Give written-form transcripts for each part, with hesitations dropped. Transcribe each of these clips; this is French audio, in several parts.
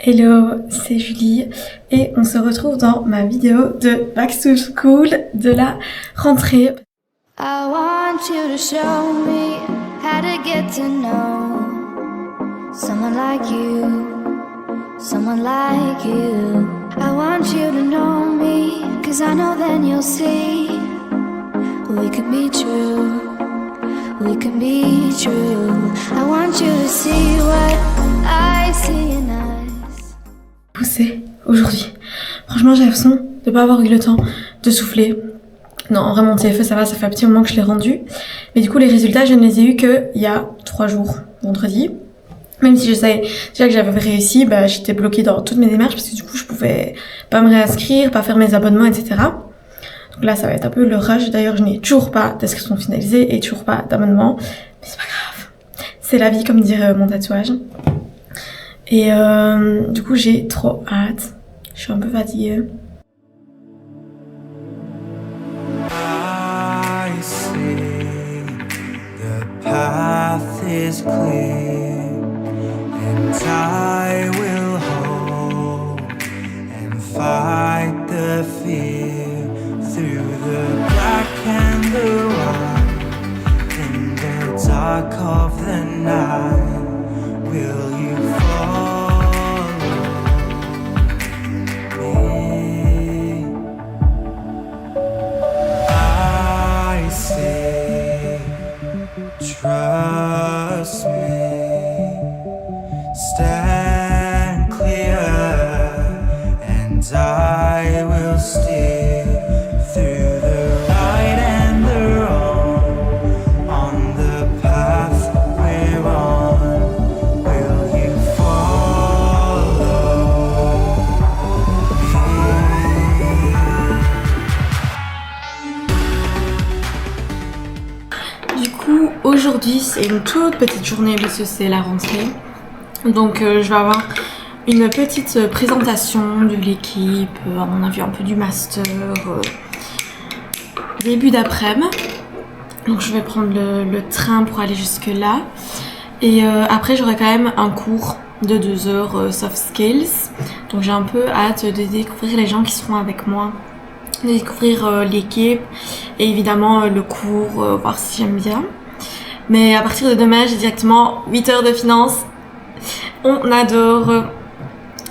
Hello, c'est Julie et on se retrouve dans ma vidéo de Back to School de la rentrée. I want you to show me how to get to know someone like you, someone like you. I want you to know me, cause I know then you'll see we can be true, we can be true. I want you to see what I see in us. Poussé aujourd'hui. Franchement, j'ai l'impression de pas avoir eu le temps de souffler. Non, vraiment, mon TFE, ça va, ça fait un petit moment que je l'ai rendu. Mais du coup, les résultats, je ne les ai eus que il y a 3 jours, vendredi. Même si je savais déjà que j'avais réussi, bah, j'étais bloquée dans toutes mes démarches parce que du coup, je pouvais pas me réinscrire, pas faire mes abonnements, etc. Donc là, ça va être un peu le rush. D'ailleurs, je n'ai toujours pas d'inscription finalisée et toujours pas d'abonnement. Mais c'est pas grave. C'est la vie, comme dirait mon tatouage. Et du coup, j'ai trop hâte. Je suis un peu fatiguée. I see the path is clear, and I will hold and fight the fear through the black and the white. In the dark of the night, will you follow me? I see, trust me, stand clear, and I will steer through the right and the wrong, on the path we're on. Will you follow me? Du coup, aujourd'hui, c'est une toute petite journée parce que c'est la rentrée. Donc, je vais avoir une petite présentation de l'équipe, à mon avis un peu du master, début d'après-midi. Donc, je vais prendre le train pour aller jusque là. Et après, j'aurai quand même un cours de 2 heures soft skills. Donc, j'ai un peu hâte de découvrir les gens qui seront avec moi, de découvrir l'équipe et évidemment le cours, voir si j'aime bien. Mais à partir de demain, j'ai directement 8 heures de finance. On adore.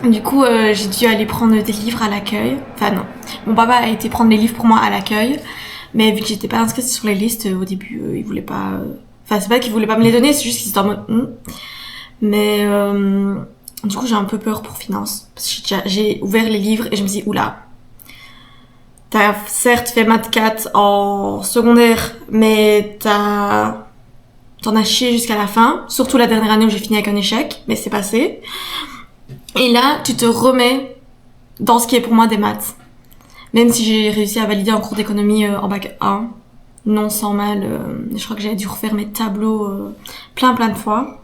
Du coup, j'ai dû aller prendre des livres à l'accueil. Enfin non, mon papa a été prendre les livres pour moi à l'accueil. Mais vu que j'étais pas inscrite sur les listes, au début, il voulait pas... Enfin, c'est pas qu'il voulait pas me les donner, c'est juste qu'il était en mode... Mais du coup, j'ai un peu peur pour finance. Parce que j'ai ouvert les livres et je me dis, oula, t'as certes fait maths 4 en secondaire, mais t'en as chié jusqu'à la fin. Surtout la dernière année où j'ai fini avec un échec, mais c'est passé. Et là, tu te remets dans ce qui est pour moi des maths. Même si j'ai réussi à valider un cours d'économie en bac 1, non sans mal, je crois que j'ai dû refaire mes tableaux plein de fois.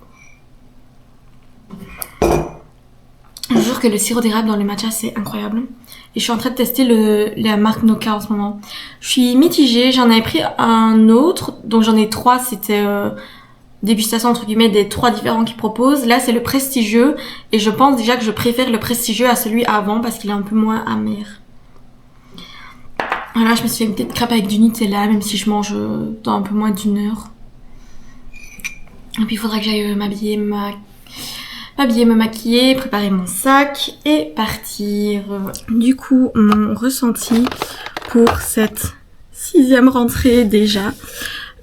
Je vous jure que le sirop d'érable dans le matcha, c'est incroyable. Et je suis en train de tester la marque Noka en ce moment. Je suis mitigée, j'en avais pris un autre, donc j'en ai 3, c'était dégustation entre guillemets des 3 différents qu'ils proposent. Là, c'est le prestigieux, et je pense déjà que je préfère le prestigieux à celui avant parce qu'il est un peu moins amer. Voilà, je me suis fait une petite crêpe avec du Nutella, même si je mange dans un peu moins d'1 heure. Et puis il faudra que j'aille m'habiller, me maquiller, préparer mon sac et partir. Du coup, mon ressenti pour cette 6e rentrée déjà.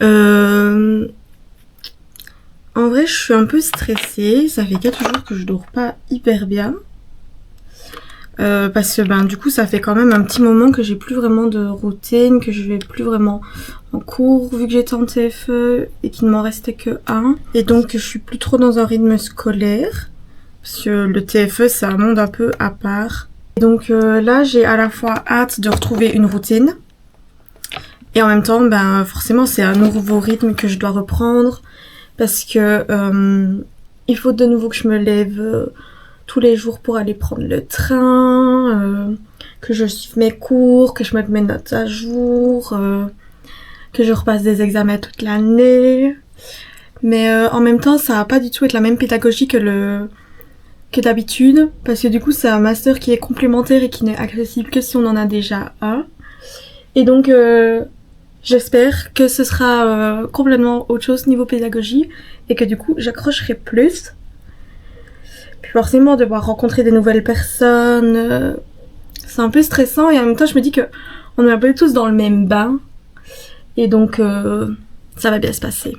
En vrai, je suis un peu stressée. Ça fait 4 jours que je dors pas hyper bien. Parce que du coup ça fait quand même un petit moment que j'ai plus vraiment de routine, que je vais plus vraiment en cours vu que j'étais en TFE et qu'il ne m'en restait que 1. Et donc je suis plus trop dans un rythme scolaire parce que le TFE c'est un monde un peu à part. Et donc là j'ai à la fois hâte de retrouver une routine et en même temps forcément c'est un nouveau rythme que je dois reprendre parce que il faut de nouveau que je me lève tous les jours pour aller prendre le train, que je suive mes cours, que je mette mes notes à jour, que je repasse des examens toute l'année. Mais en même temps, ça va pas du tout être la même pédagogie que que d'habitude, parce que du coup c'est un master qui est complémentaire et qui n'est accessible que si on en a déjà un. Et donc j'espère que ce sera complètement autre chose niveau pédagogie et que du coup j'accrocherai plus. Puis forcément devoir rencontrer des nouvelles personnes, c'est un peu stressant et en même temps je me dis que on est un peu tous dans le même bain et donc ça va bien se passer.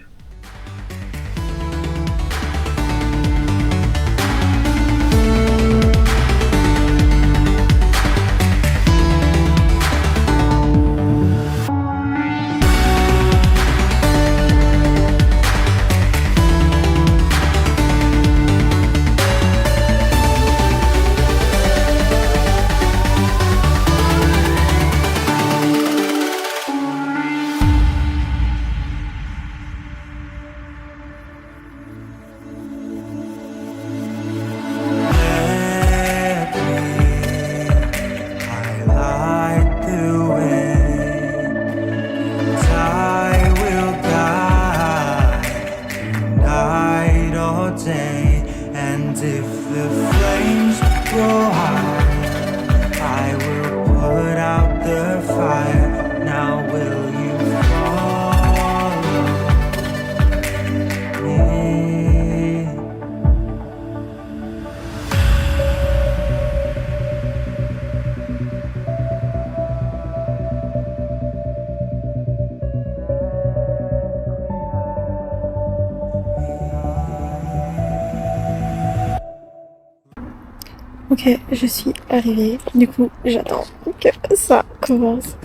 Ok, je suis arrivée. Du coup, j'attends que ça commence.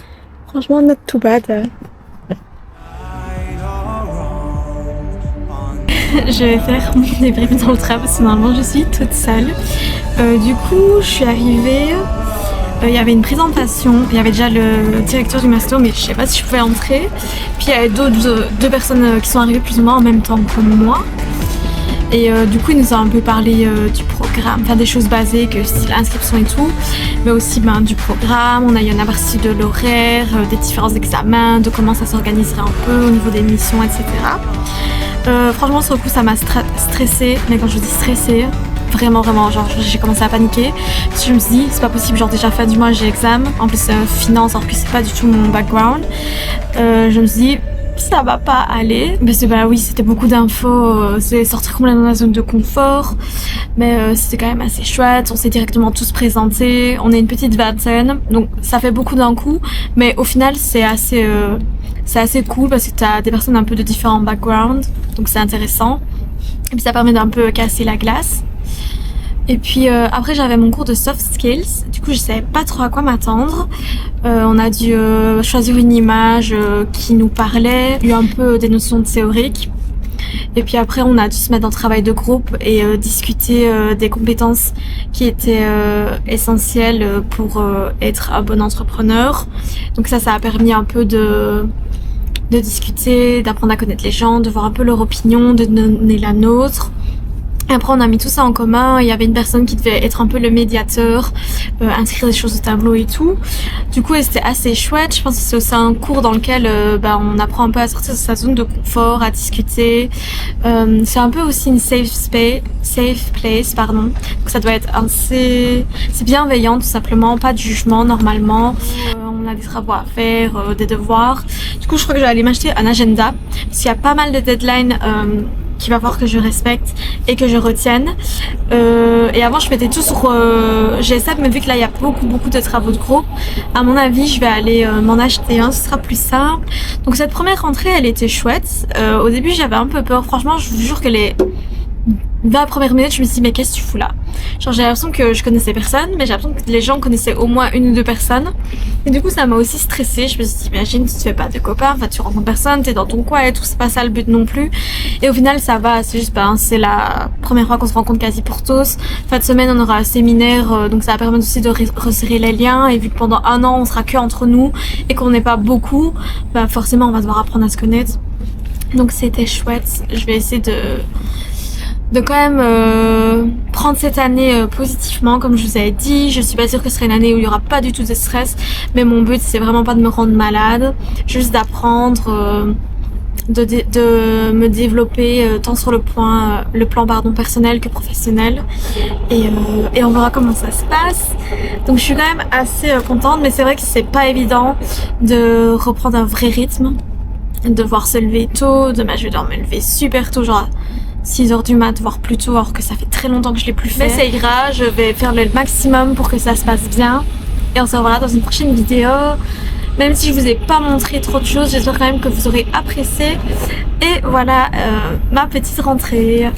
Franchement, not too bad. Je vais faire mon débrief dans le train parce que normalement je suis toute seule. Du coup, je suis arrivée. Il y avait une présentation. Il y avait déjà le directeur du master, mais je sais pas si je pouvais entrer. Puis il y avait deux personnes qui sont arrivées plus ou moins en même temps que moi. Et du coup, il nous a un peu parlé du programme, enfin des choses basiques, style inscription et tout, mais aussi du programme. On a eu un aperçu de l'horaire, des différents examens, de comment ça s'organiserait un peu au niveau des missions, etc. Franchement, sur le coup, ça m'a stressée, mais quand je dis stressée, vraiment, genre j'ai commencé à paniquer. Parce que je me suis dit, c'est pas possible, genre déjà fin du mois j'ai examen, en plus finance, alors que c'est pas du tout mon background. Je me suis dit, ça va pas aller parce que oui, c'était beaucoup d'infos, c'est sortir complètement de la zone de confort, mais c'était quand même assez chouette. On s'est directement tous présentés, on est une petite vingtaine, donc ça fait beaucoup d'un coup, mais au final c'est assez cool parce que t'as des personnes un peu de différents backgrounds, donc c'est intéressant et puis ça permet d'un peu casser la glace. Et puis après j'avais mon cours de soft skills, du coup je savais pas trop à quoi m'attendre. On a dû choisir une image qui nous parlait, eu un peu des notions théoriques. Et puis après on a dû se mettre en travail de groupe et discuter des compétences qui étaient essentielles pour être un bon entrepreneur. Donc ça a permis un peu de discuter, d'apprendre à connaître les gens, de voir un peu leur opinion, de donner la nôtre. Après on a mis tout ça en commun, il y avait une personne qui devait être un peu le médiateur, inscrire des choses au tableau et tout. Du coup c'était assez chouette, je pense que c'est aussi un cours dans lequel on apprend un peu à sortir de sa zone de confort, à discuter. C'est un peu aussi une safe place, pardon. Donc ça doit être c'est bienveillant tout simplement, pas de jugement normalement. On a des travaux à faire, des devoirs. Du coup je crois que je vais aller m'acheter un agenda, parce qu'il y a pas mal de deadlines qu'il va falloir que je respecte et que je retienne. Et avant je mettais tout sur GSM, mais vu que là il y a beaucoup de travaux de groupe, à mon avis je vais aller m'en acheter un, ce sera plus simple. Donc cette première rentrée elle était chouette. Au début j'avais un peu peur, franchement je vous jure que les 20 premières minutes je me suis dit mais qu'est-ce que tu fous là, genre j'ai l'impression que je connaissais personne, mais j'ai l'impression que les gens connaissaient au moins une ou deux personnes, et du coup ça m'a aussi stressée. Je me suis dit imagine tu te fais pas de copains, enfin tu rencontres personne, t'es dans ton coin et tout, c'est pas ça le but non plus. Et au final ça va, c'est juste c'est la première fois qu'on se rencontre quasi pour tous. Fin de semaine on aura un séminaire, donc ça va permettre aussi de resserrer les liens, et vu que pendant un an on sera que entre nous et qu'on n'est pas beaucoup, forcément on va devoir apprendre à se connaître. Donc c'était chouette. Je vais essayer de quand même prendre cette année positivement, comme je vous avais dit. Je suis pas sûre que ce serait une année où il y aura pas du tout de stress, mais mon but c'est vraiment pas de me rendre malade, juste d'apprendre de me développer tant sur le plan personnel que professionnel et on verra comment ça se passe. Donc je suis quand même assez contente, mais c'est vrai que c'est pas évident de reprendre un vrai rythme, de devoir se lever tôt, je vais devoir me lever super tôt, genre 6h du mat, voire plus tôt, alors que ça fait très longtemps que je l'ai plus fait. Mais ça ira, je vais faire le maximum pour que ça se passe bien et on se reverra dans une prochaine vidéo. Même si je vous ai pas montré trop de choses, j'espère quand même que vous aurez apprécié. Et voilà ma petite rentrée.